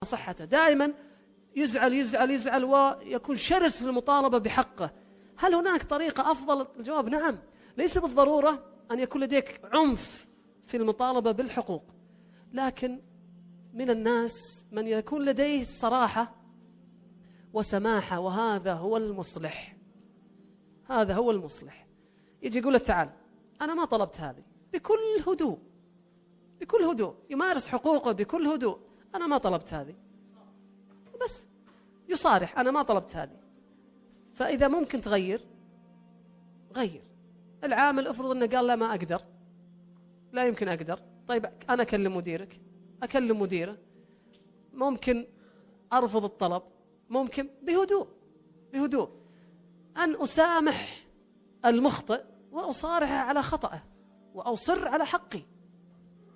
صحته، دائما يزعل يزعل يزعل ويكون شرس في المطالبة بحقه. هل هناك طريقة أفضل؟ الجواب نعم. ليس بالضرورة أن يكون لديك عنف في المطالبة بالحقوق، لكن من الناس من يكون لديه صراحة وسماحة، وهذا هو المصلح. هذا هو المصلح. يجي يقول له تعال، أنا ما طلبت هذه، بكل هدوء، بكل هدوء يمارس حقوقه بكل هدوء. أنا ما طلبت هذه، بس يصارح أنا ما طلبت هذه. فإذا ممكن تغير غير. العامل افرض أنه قال لا ما أقدر، لا يمكن أقدر، طيب أنا أكلم مديرك، أكلم مديره، ممكن أرفض الطلب، ممكن بهدوء، بهدوء أن أسامح المخطئ وأصارحه على خطأه وأصر على حقي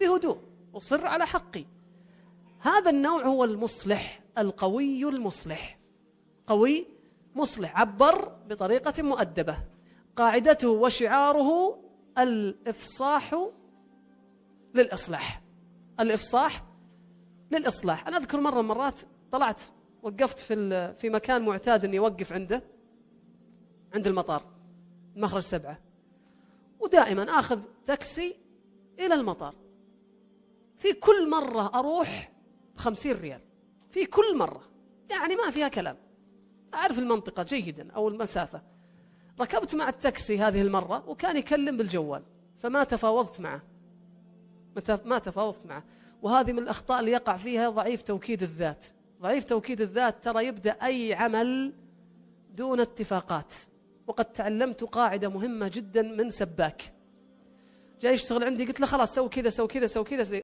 بهدوء، أصر على حقي. هذا النوع هو المصلح القوي، المصلح قوي مصلح، عبر بطريقة مؤدبة. قاعدته وشعاره الإفصاح للإصلاح، الإفصاح للإصلاح. أنا أذكر مرة مرات طلعت وقفت في مكان معتاد أني أوقف عنده، عند المطار مخرج 7، ودائما أخذ تاكسي إلى المطار. في كل مرة أروح ب50 ريال، في كل مرة، يعني ما فيها كلام، أعرف المنطقة جيدا أو المسافة. ركبت مع التاكسي هذه المرة وكان يكلم بالجوال، فما تفاوضت معه، ما تفاوضت معه. وهذه من الأخطاء اللي يقع فيها ضعيف توكيد الذات. ضعيف توكيد الذات ترى يبدأ أي عمل دون اتفاقات. وقد تعلمت قاعدة مهمة جدا من سباك جاي يشتغل عندي، قلت له خلاص سوي كذا سوي كذا سوي كذا،